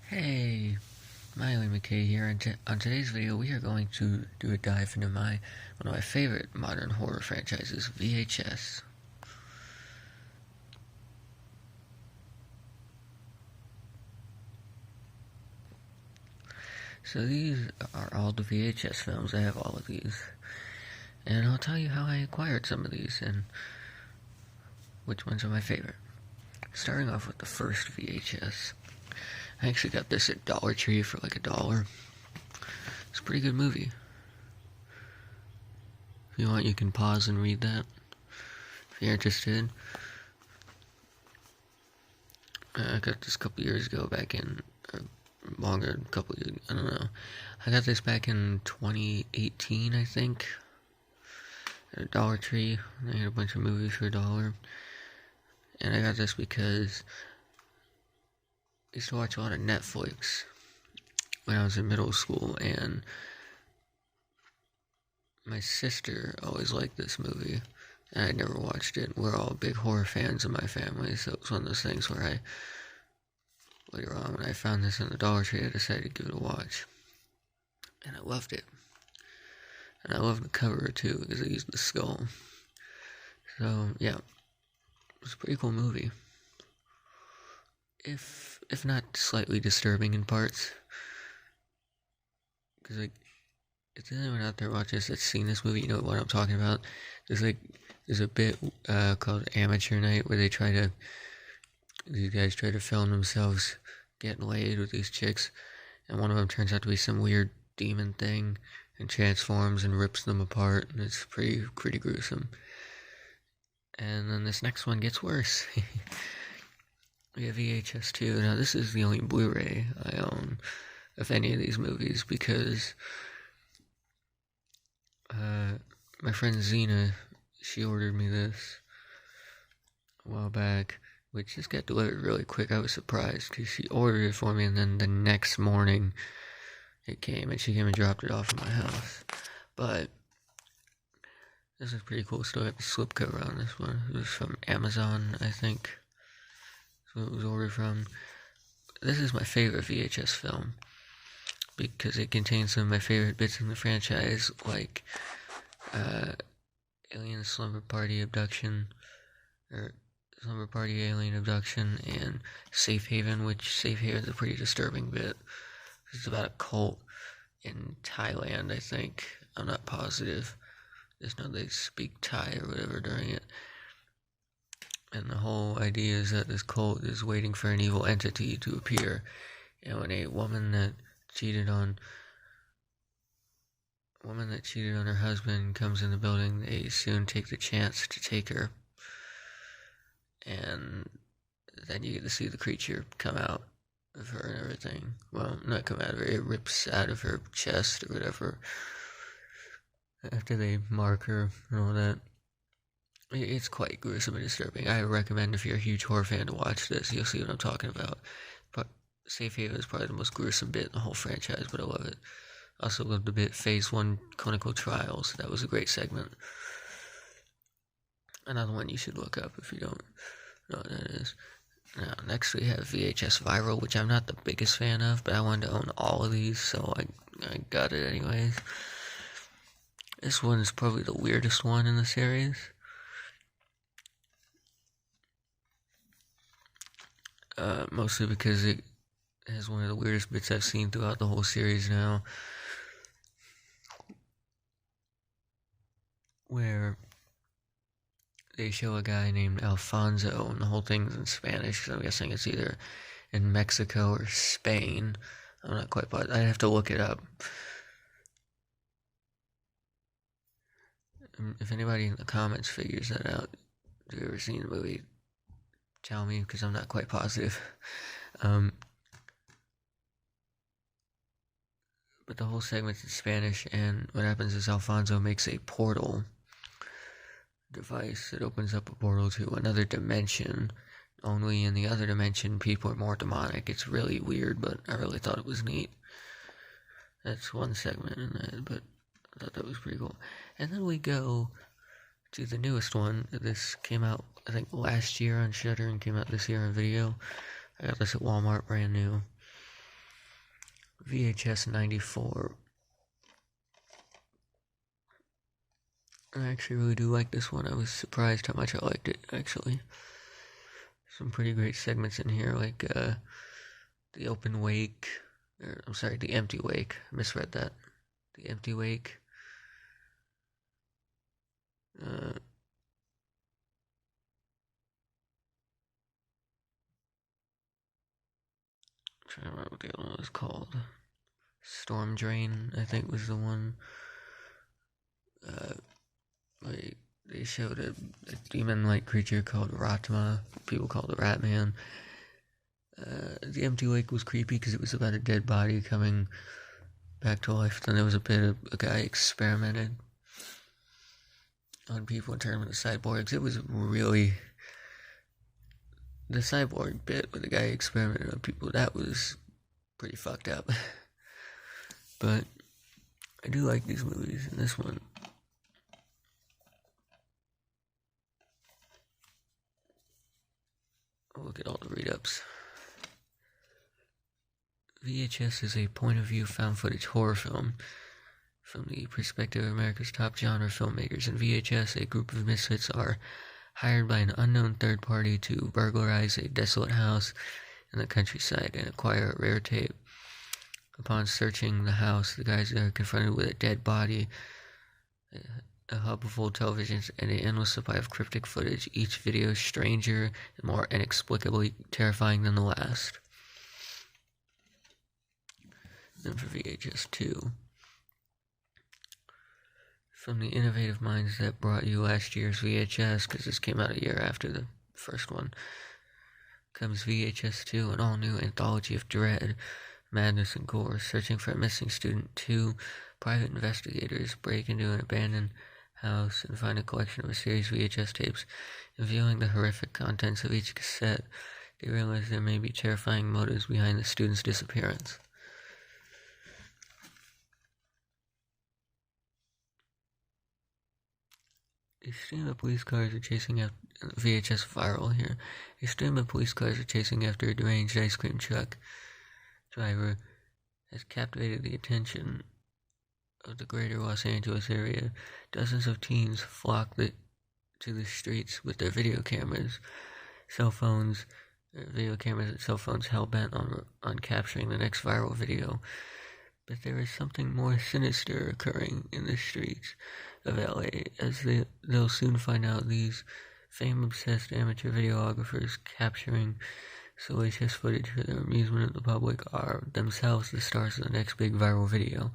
Hey, Miley McKay here, and on today's video we are going to do a dive into one of my favorite modern horror franchises, VHS. So these are all the VHS films. I have all of these, and I'll tell you how I acquired some of these and which ones are my favorite. Starting off with the first VHS. I actually got this at Dollar Tree for like $1. It's a pretty good movie. If you want, you can pause and read that if you're interested. I got this a couple years ago, back in, or longer, couple years, I don't know. I got this back in 2018, I think, at Dollar Tree. They had a bunch of movies for $1. And I got this because I used to watch a lot of Netflix when I was in middle school, and my sister always liked this movie, and I'd never watched it. We're all big horror fans in my family, so it was one of those things where later on, when I found this in the Dollar Tree, I decided to give it a watch. And I loved it. And I loved the cover, too, because it used the skull. So, yeah. It was a pretty cool movie. If not slightly disturbing in parts. Because, like, if anyone out there watching this that's seen this movie, you know what I'm talking about. There's a bit called Amateur Night where these guys try to film themselves getting laid with these chicks, and one of them turns out to be some weird demon thing and transforms and rips them apart, and it's pretty gruesome. And then this next one gets worse. We have VHS 2. Now this is the only Blu-ray I own of any of these movies, because my friend Zena, she ordered me this a while back, which just got delivered really quick. I was surprised because she ordered it for me, and then the next morning it came, and she came and dropped it off at my house. But this is pretty cool. Still have the slipcover on this one. It was from Amazon, I think. That's what it was ordered from. This is my favorite VHS film because it contains some of my favorite bits in the franchise, like Alien Slumber Party Abduction, or Slumber Party Alien Abduction, and Safe Haven, which Safe Haven's a pretty disturbing bit. It's about a cult in Thailand, I think. I'm not positive. Just know they speak Thai or whatever during it. And the whole idea is that this cult is waiting for an evil entity to appear. And when a woman that cheated on her husband comes in the building, they soon take the chance to take her. And then you get to see the creature come out of her and everything. Well, not come out of her, it rips out of her chest or whatever after they mark her and all that. It's quite gruesome and disturbing. I recommend, if you're a huge horror fan, to watch this. You'll see what I'm talking about. But Safe Haven is probably the most gruesome bit in the whole franchise, but I love it. I also love the bit Phase 1 Clinical Trials. That was a great segment. Another one you should look up if you don't know what that is. Now, next we have VHS Viral, which I'm not the biggest fan of, but I wanted to own all of these, so I got it anyways. This one is probably the weirdest one in the series. Mostly because it has one of the weirdest bits I've seen throughout the whole series now, where they show a guy named Alfonso, and the whole thing's in Spanish, so I'm guessing it's either in Mexico or Spain. I'm not quite positive. I'd have to look it up. If anybody in the comments figures that out, if you've ever seen the movie, tell me, because I'm not quite positive. But the whole segment's in Spanish, and what happens is Alfonso makes a portal device that opens up a portal to another dimension. Only in the other dimension, people are more demonic. It's really weird, but I really thought it was neat. That's one segment in that, but I thought that was pretty cool. And then we go to the newest one. This came out, I think, last year on Shudder and came out this year on video. I got this at Walmart, brand new. VHS 94. I actually really do like this one. I was surprised how much I liked it, actually. Some pretty great segments in here, like the open wake, the empty wake. I misread that. The empty wake. Trying to remember what the other one was called. Storm Drain, I think, was the one. Like they showed a demon-like creature called Ratma. People called it Ratman. The empty lake was creepy because it was about a dead body coming back to life. Then there was a bit of a guy experimented on people and turned them into cyborgs. It was really the cyborg bit where the guy experimented on people. That was pretty fucked up. But I do like these movies, and this one. Look at all the read-ups. VHS is a point-of-view found-footage horror film from the perspective of America's top genre filmmakers. In VHS, a group of misfits are hired by an unknown third party to burglarize a desolate house in the countryside and acquire a rare tape. Upon searching the house, the guys are confronted with a dead body, a hub of old televisions, and an endless supply of cryptic footage, each video stranger and more inexplicably terrifying than the last. Then for VHS 2, from the innovative minds that brought you last year's VHS, because this came out a year after the first one, comes VHS 2, an all-new anthology of dread, madness, and gore. Searching for a missing student, 2 private investigators break into an abandoned house and find a collection of mysterious VHS tapes. In viewing the horrific contents of each cassette, they realize there may be terrifying motives behind the student's disappearance. A stream of police cars are chasing after VHS viral here. A stream of police cars are chasing after a deranged ice cream truck driver has captivated the attention of the greater Los Angeles area. Dozens of teens flock to the streets with their video cameras, and cell phones hell-bent on capturing the next viral video. But there is something more sinister occurring in the streets of LA, as they'll soon find out. These fame-obsessed amateur videographers capturing salacious footage for the amusement of the public are themselves the stars of the next big viral video,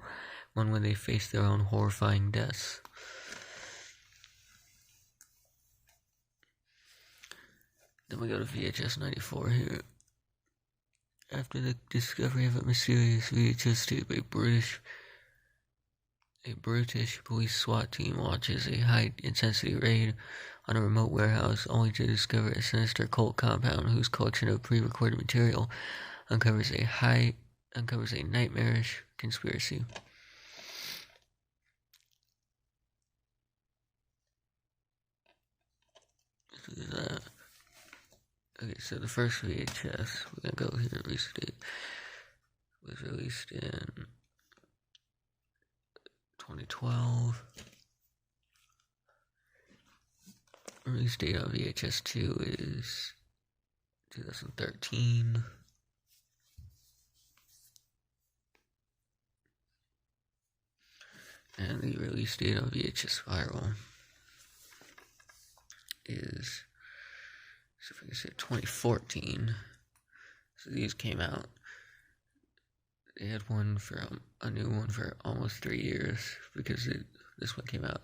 one where they face their own horrifying deaths. Then we go to VHS 94 here. After the discovery of a mysterious VHS tape, a brutish police SWAT team launches a high-intensity raid on a remote warehouse, only to discover a sinister cult compound whose collection of pre-recorded material uncovers a nightmarish conspiracy. Okay, so the first VHS, we're gonna go here, release date, was released in 2012. Release date on VHS 2 is 2013. And the release date on VHS Viral is, so if I can say 2014. So these came out. They had a new one for almost 3 years, because this one came out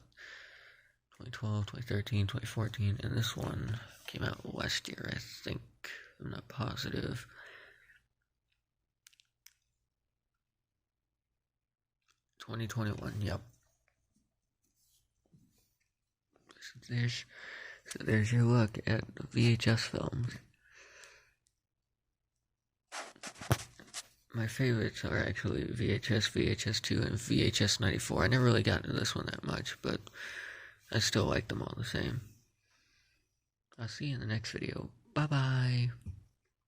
2012, 2013, 2014, and this one came out last year, I think. I'm not positive. $2021, yep. So there's your look at VHS films. My favorites are actually VHS, VHS 2, and VHS 94. I never really got into this one that much, but I still like them all the same. I'll see you in the next video. Bye-bye.